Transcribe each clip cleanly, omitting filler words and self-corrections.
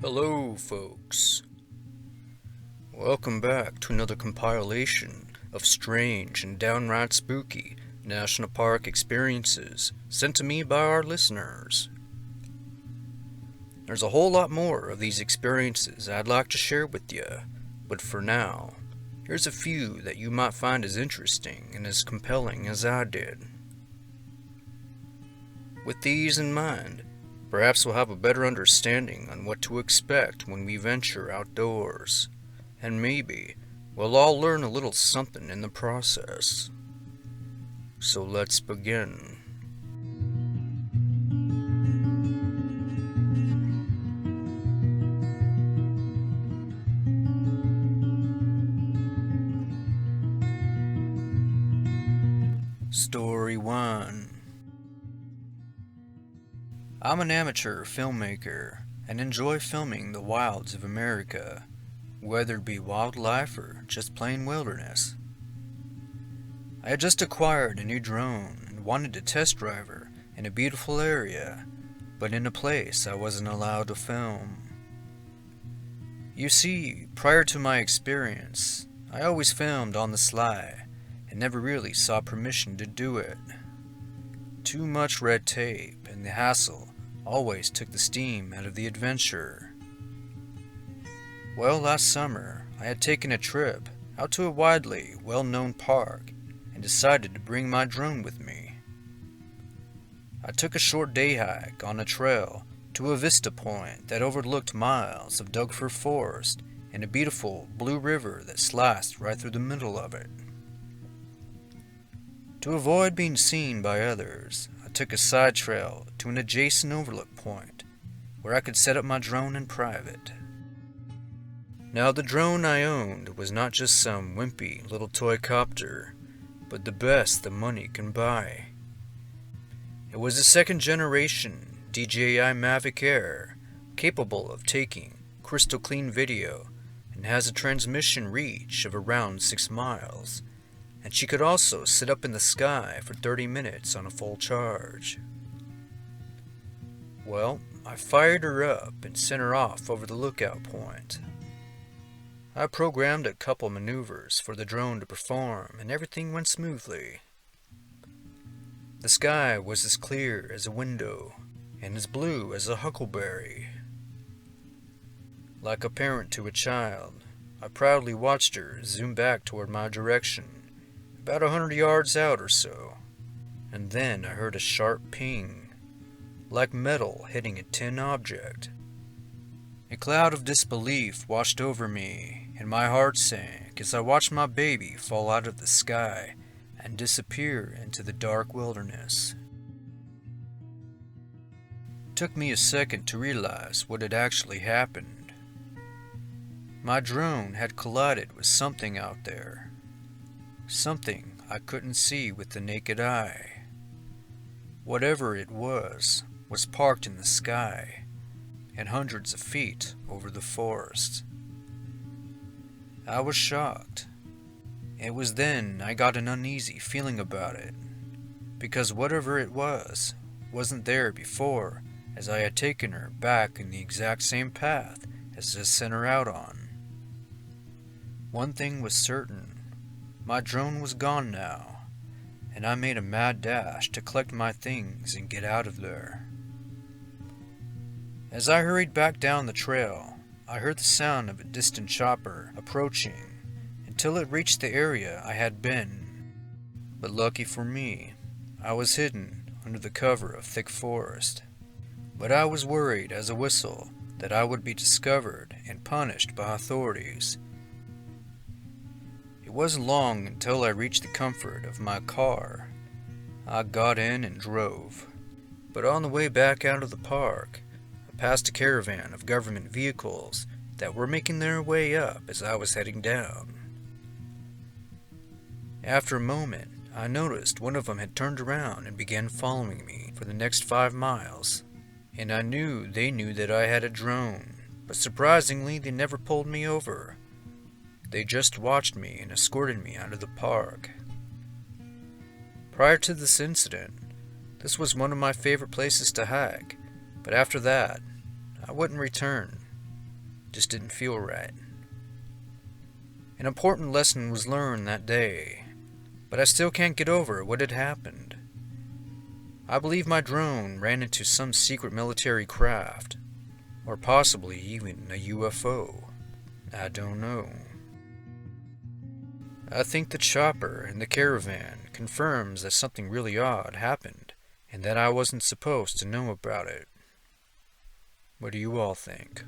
Hello, folks. Welcome back to another compilation of strange and downright spooky national park experiences sent to me by our listeners. There's a whole lot more of these experiences I'd like to share with you, but for now, here's a few that you might find as interesting and as compelling as I did. With these in mind, perhaps we'll have a better understanding on what to expect when we venture outdoors, and maybe we'll all learn a little something in the process. So let's begin. Story 1. I'm an amateur filmmaker and enjoy filming the wilds of America, whether it be wildlife or just plain wilderness. I had just acquired a new drone and wanted to test drive her in a beautiful area, but in a place I wasn't allowed to film. You see, prior to my experience, I always filmed on the sly and never really sought permission to do it. Too much red tape and the hassle always took the steam out of the adventure. Well, last summer, I had taken a trip out to a widely well-known park and decided to bring my drone with me. I took a short day hike on a trail to a vista point that overlooked miles of dug-fir forest and a beautiful blue river that sliced right through the middle of it. To avoid being seen by others, I took a side trail to an adjacent overlook point where I could set up my drone in private. Now, the drone I owned was not just some wimpy little toy copter, but the best the money can buy. It was a second-generation DJI Mavic Air, capable of taking crystal clean video and has a transmission reach of around 6 miles. And she could also sit up in the sky for 30 minutes on a full charge. Well, I fired her up and sent her off over the lookout point. I programmed a couple maneuvers for the drone to perform, and everything went smoothly. The sky was as clear as a window, and as blue as a huckleberry. Like a parent to a child, I proudly watched her zoom back toward my direction, about 100 yards out or so, and then I heard a sharp ping, like metal hitting a tin object. A cloud of disbelief washed over me, and my heart sank as I watched my baby fall out of the sky and disappear into the dark wilderness. It took me a second to realize what had actually happened. My drone had collided with something out there. Something I couldn't see with the naked eye. Whatever it was parked in the sky and hundreds of feet over the forest. I was shocked. It was then I got an uneasy feeling about it, because whatever it was wasn't there before, as I had taken her back in the exact same path as I sent her out on. One thing was certain. My drone was gone now, and I made a mad dash to collect my things and get out of there. As I hurried back down the trail, I heard the sound of a distant chopper approaching until it reached the area I had been. But lucky for me, I was hidden under the cover of thick forest. But I was worried as a whistle that I would be discovered and punished by authorities. It wasn't long until I reached the comfort of my car. I got in and drove. But on the way back out of the park, I passed a caravan of government vehicles that were making their way up as I was heading down. After a moment, I noticed one of them had turned around and began following me for the next 5 miles. And I knew they knew that I had a drone, but surprisingly they never pulled me over. They just watched me and escorted me out of the park. Prior to this incident, this was one of my favorite places to hike, but after that, I wouldn't return. just didn't feel right. An important lesson was learned that day, but I still can't get over what had happened. I believe my drone ran into some secret military craft, or possibly even a UFO. I don't know. I think the chopper in the caravan confirms that something really odd happened, and that I wasn't supposed to know about it. What do you all think?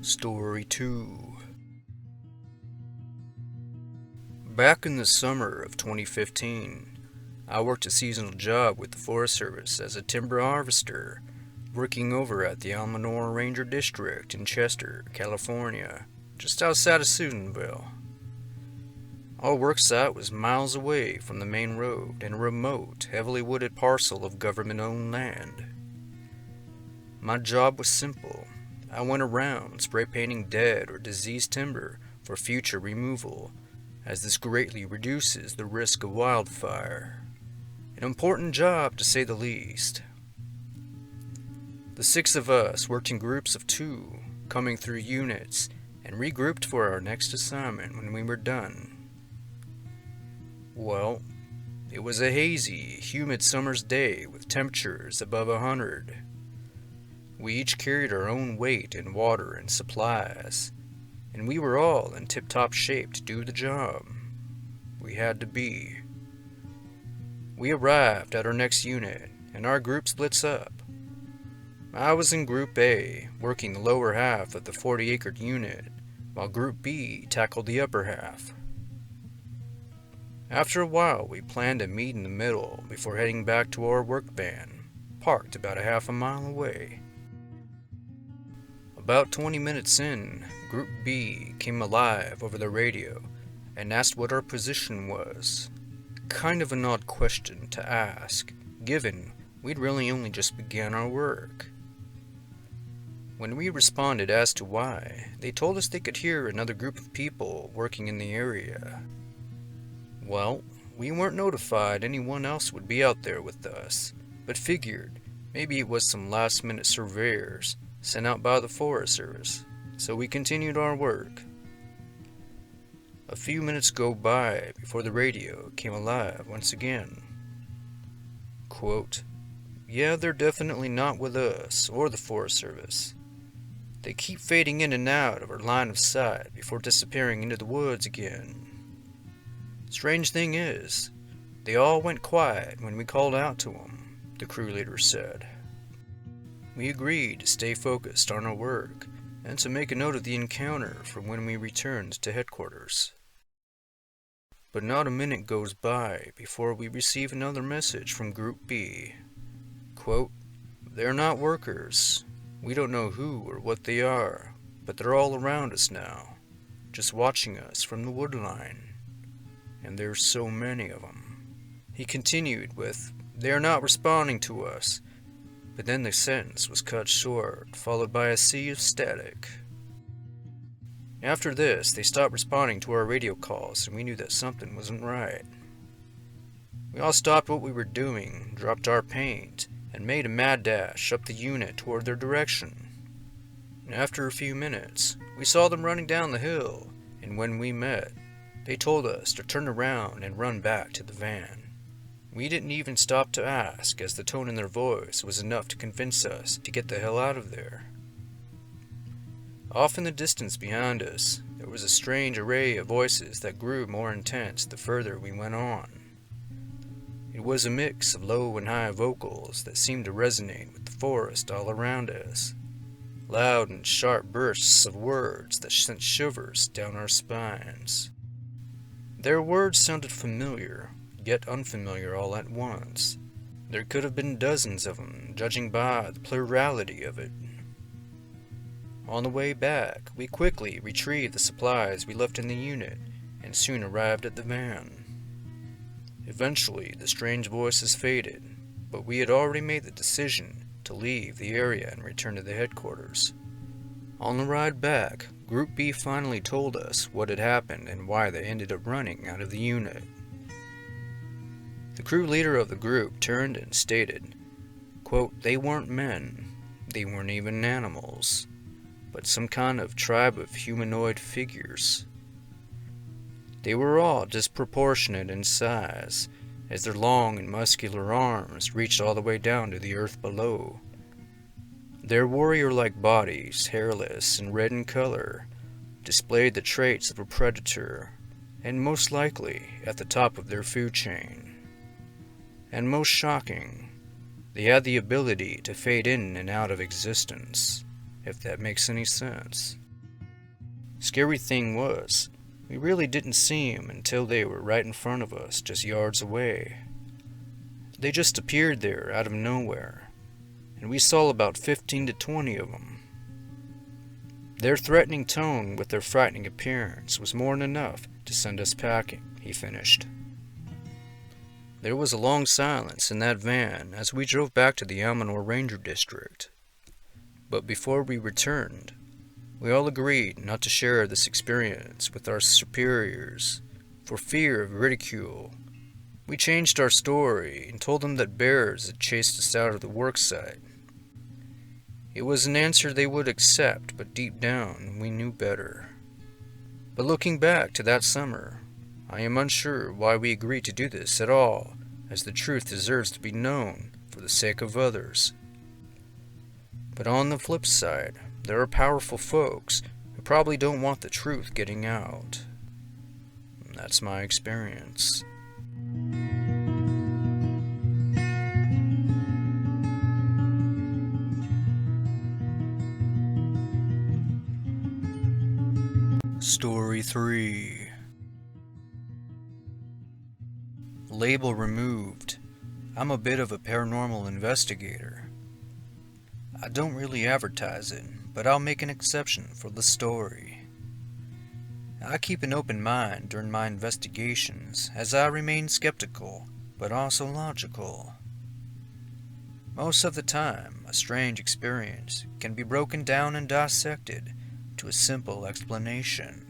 Story 2. Back in the summer of 2015, I worked a seasonal job with the Forest Service as a timber harvester, working over at the Almanor Ranger District in Chester, California, just outside of Susanville. Our work site was miles away from the main road in a remote, heavily wooded parcel of government-owned land. My job was simple. I went around spray painting dead or diseased timber for future removal, as this greatly reduces the risk of wildfire. An important job, to say the least. The 6 of us worked in groups of 2, coming through units, and regrouped for our next assignment when we were done. Well, it was a hazy, humid summer's day with temperatures above 100. We each carried our own weight in water and supplies, and we were all in tip-top shape to do the job. We had to be. We arrived at our next unit, and our group splits up. I was in Group A, working the lower half of the 40-acre unit, while Group B tackled the upper half. After a while, we planned to meet in the middle before heading back to our work van, parked about a half a mile away. About 20 minutes in, Group B came alive over the radio and asked what our position was. Kind of an odd question to ask, given we'd really only just began our work. When we responded as to why, they told us they could hear another group of people working in the area. Well, we weren't notified anyone else would be out there with us, but figured maybe it was some last-minute surveyors sent out by the Forest Service, so we continued our work. A few minutes go by before the radio came alive once again. Quote, "Yeah, they're definitely not with us or the Forest Service. They keep fading in and out of our line of sight before disappearing into the woods again. Strange thing is, they all went quiet when we called out to them," the crew leader said. We agreed to stay focused on our work and to make a note of the encounter for when we returned to headquarters. But not a minute goes by before we receive another message from Group B. Quote, "They're not workers. We don't know who or what they are, but they're all around us now, just watching us from the wood line. And there's so many of them." He continued with, "They are not responding to us," but then the sentence was cut short, followed by a sea of static. After this, they stopped responding to our radio calls, and we knew that something wasn't right. We all stopped what we were doing, dropped our paint, and made a mad dash up the unit toward their direction. And after a few minutes, we saw them running down the hill, and when we met, they told us to turn around and run back to the van. We didn't even stop to ask, as the tone in their voice was enough to convince us to get the hell out of there. Off in the distance behind us, there was a strange array of voices that grew more intense the further we went on. It was a mix of low and high vocals that seemed to resonate with the forest all around us. Loud and sharp bursts of words that sent shivers down our spines. Their words sounded familiar, yet unfamiliar all at once. There could have been dozens of them, judging by the plurality of it. On the way back, we quickly retrieved the supplies we left in the unit, and soon arrived at the van. Eventually, the strange voices faded, but we had already made the decision to leave the area and return to the headquarters. On the ride back, Group B finally told us what had happened and why they ended up running out of the unit. The crew leader of the group turned and stated, quote, "They weren't men, they weren't even animals, but some kind of tribe of humanoid figures. They were all disproportionate in size, as their long and muscular arms reached all the way down to the earth below. Their warrior-like bodies, hairless and red in color, displayed the traits of a predator, and most likely at the top of their food chain. And most shocking, they had the ability to fade in and out of existence, if that makes any sense. Scary thing was, we really didn't see them until they were right in front of us, just yards away. They just appeared there out of nowhere, and we saw about 15 to 20 of them. Their threatening tone with their frightening appearance was more than enough to send us packing," he finished. There was a long silence in that van as we drove back to the Almanor Ranger District. But before we returned, we all agreed not to share this experience with our superiors for fear of ridicule. We changed our story and told them that bears had chased us out of the worksite. It was an answer they would accept, but deep down we knew better. But looking back to that summer, I am unsure why we agreed to do this at all, as the truth deserves to be known for the sake of others. But on the flip side, there are powerful folks who probably don't want the truth getting out. That's my experience. Story 3. Label removed. I'm a bit of a paranormal investigator. I don't really advertise it, but I'll make an exception for the story. I keep an open mind during my investigations, as I remain skeptical, but also logical. Most of the time, a strange experience can be broken down and dissected to a simple explanation.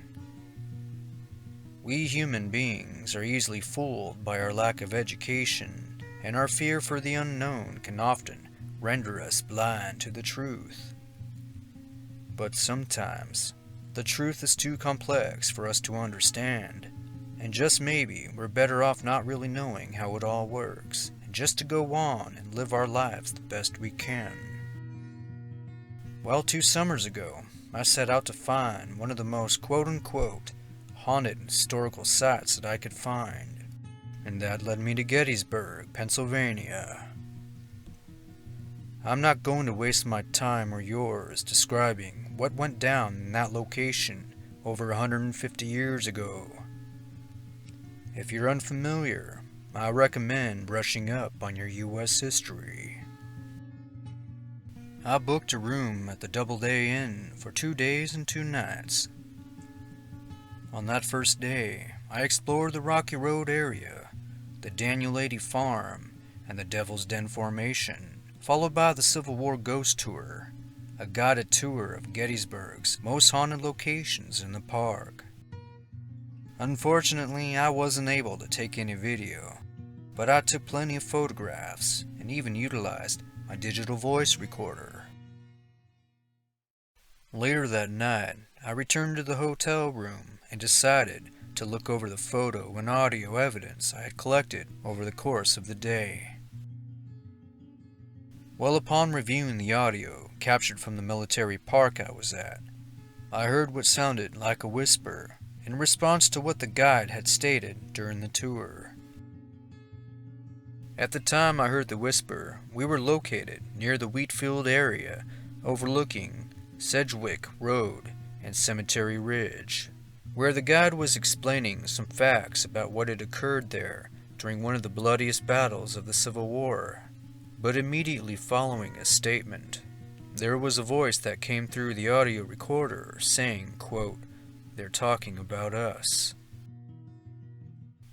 We human beings are easily fooled by our lack of education, and our fear for the unknown can often render us blind to the truth. But sometimes, the truth is too complex for us to understand, and just maybe we're better off not really knowing how it all works, and just to go on and live our lives the best we can. Well, 2 summers ago, I set out to find one of the most quote-unquote haunted historical sites that I could find, and that led me to Gettysburg, Pennsylvania. I'm not going to waste my time or yours describing what went down in that location over 150 years ago. If you're unfamiliar, I recommend brushing up on your U.S. history. I booked a room at the Doubleday Inn for 2 days and 2 nights. On that first day, I explored the Rocky Road area, the Daniel Lady Farm, and the Devil's Den Formation, followed by the Civil War Ghost Tour, a guided tour of Gettysburg's most haunted locations in the park. Unfortunately, I wasn't able to take any video, but I took plenty of photographs and even utilized my digital voice recorder. Later that night, I returned to the hotel room and decided to look over the photo and audio evidence I had collected over the course of the day. Well, upon reviewing the audio captured from the military park I was at, I heard what sounded like a whisper in response to what the guide had stated during the tour. At the time I heard the whisper, we were located near the Wheatfield area, overlooking Sedgwick Road and Cemetery Ridge, where the guide was explaining some facts about what had occurred there during one of the bloodiest battles of the Civil War. But immediately following his statement, there was a voice that came through the audio recorder saying, quote, "They're talking about us."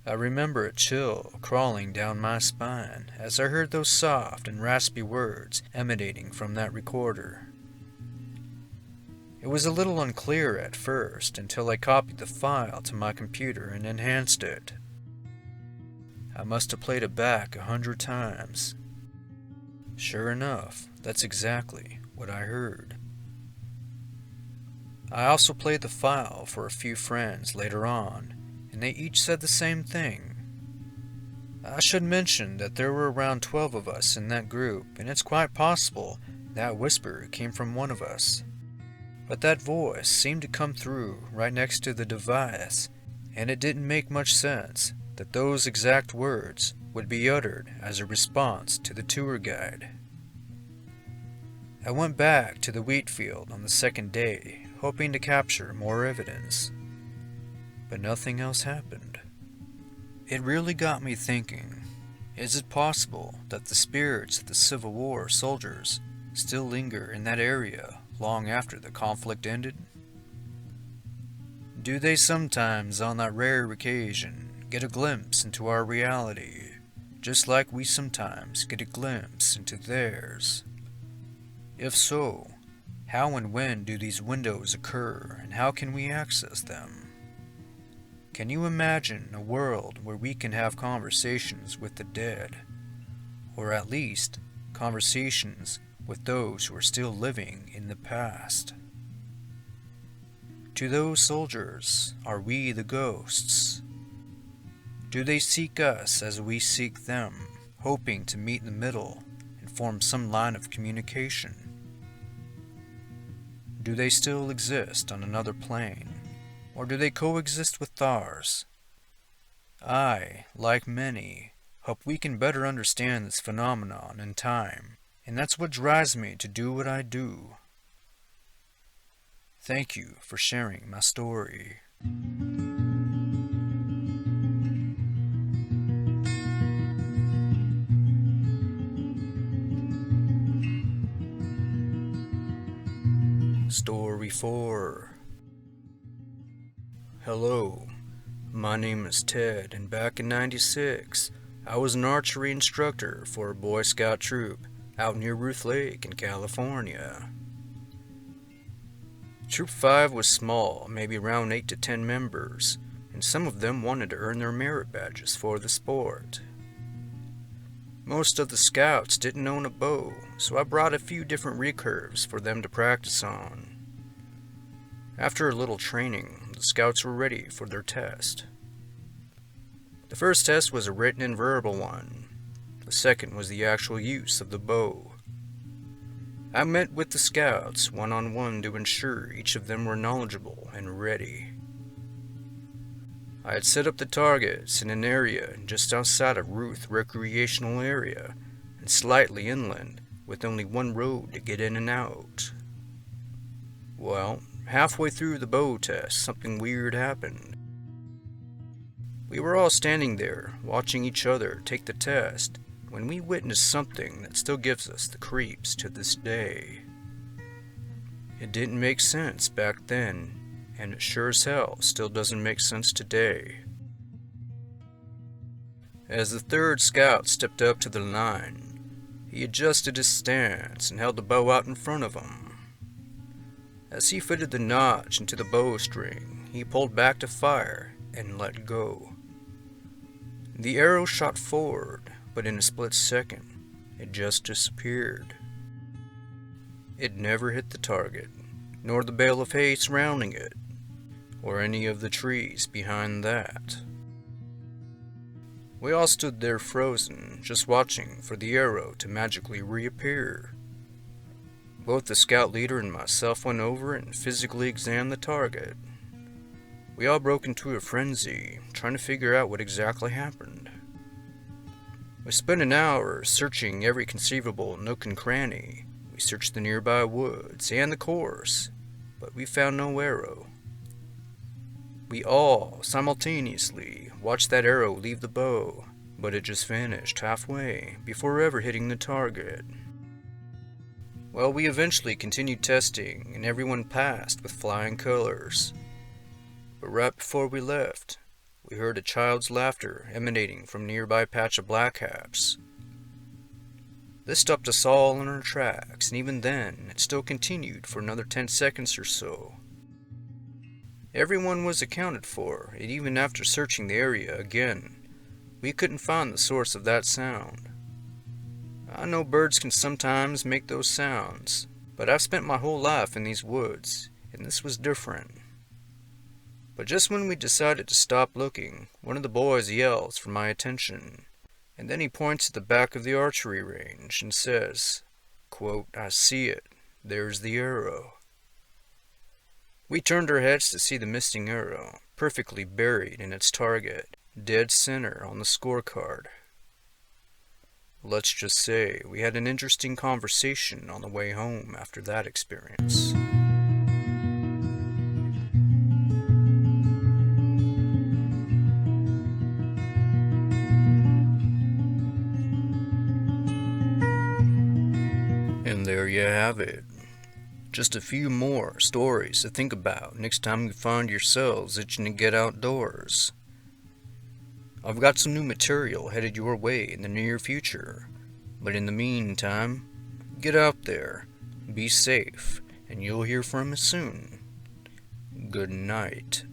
I remember a chill crawling down my spine as I heard those soft and raspy words emanating from that recorder. It was a little unclear at first until I copied the file to my computer and enhanced it. I must have played it back 100 times. Sure enough, that's exactly what I heard. I also played the file for a few friends later on, and they each said the same thing. I should mention that there were around 12 of us in that group, and it's quite possible that whisper came from one of us. But that voice seemed to come through right next to the device, and it didn't make much sense that those exact words would be uttered as a response to the tour guide. I went back to the wheat field on the second day, hoping to capture more evidence, but nothing else happened. It really got me thinking, is it possible that the spirits of the Civil War soldiers still linger in that area long after the conflict ended? Do they sometimes, on that rare occasion, get a glimpse into our reality, just like we sometimes get a glimpse into theirs? If so, how and when do these windows occur, and how can we access them? Can you imagine a world where we can have conversations with the dead, or at least conversations with those who are still living in the past? To those soldiers, are we the ghosts? Do they seek us as we seek them, hoping to meet in the middle and form some line of communication? Do they still exist on another plane, or do they coexist with ours? I, like many, hope we can better understand this phenomenon in time, and that's what drives me to do what I do. Thank you for sharing my story. Story 4. Hello, my name is Ted, and back in '96, I was an archery instructor for a Boy Scout troop out near Ruth Lake in California. Troop 5 was small, maybe around 8 to 10 members, and some of them wanted to earn their merit badges for the sport. Most of the scouts didn't own a bow, so I brought a few different recurves for them to practice on. After a little training, the scouts were ready for their test. The first test was a written and verbal one. The second was the actual use of the bow. I met with the scouts one-on-one to ensure each of them were knowledgeable and ready. I had set up the targets in an area just outside of Ruth Recreational Area and slightly inland, with only one road to get in and out. Well, halfway through the bow test, something weird happened. We were all standing there, watching each other take the test, when we witnessed something that still gives us the creeps to this day. It didn't make sense back then, and it sure as hell still doesn't make sense today. As the third scout stepped up to the line, he adjusted his stance and held the bow out in front of him. As he fitted the notch into the bowstring, he pulled back to fire and let go. The arrow shot forward, but in a split second, it just disappeared. It never hit the target, nor the bale of hay surrounding it, or any of the trees behind that. We all stood there frozen, just watching for the arrow to magically reappear. Both the scout leader and myself went over and physically examined the target. We all broke into a frenzy, trying to figure out what exactly happened. We spent an hour searching every conceivable nook and cranny. We searched the nearby woods and the course, but we found no arrow. We all simultaneously watched that arrow leave the bow, but it just vanished halfway before ever hitting the target. Well, we eventually continued testing, and everyone passed with flying colors. But right before we left, we heard a child's laughter emanating from a nearby patch of blackcaps. This stopped us all in our tracks, and even then, it still continued for another 10 seconds or so. Everyone was accounted for, and even after searching the area again, we couldn't find the source of that sound. I know birds can sometimes make those sounds, but I've spent my whole life in these woods, and this was different. But just when we decided to stop looking, one of the boys yells for my attention, and then he points at the back of the archery range and says, quote, "I see it. There's the arrow." We turned our heads to see the missing arrow, perfectly buried in its target, dead center on the scorecard. Let's just say we had an interesting conversation on the way home after that experience. And there you have it. Just a few more stories to think about next time you find yourselves itching to get outdoors. I've got some new material headed your way in the near future, but in the meantime, get out there, be safe, and you'll hear from us soon. Good night.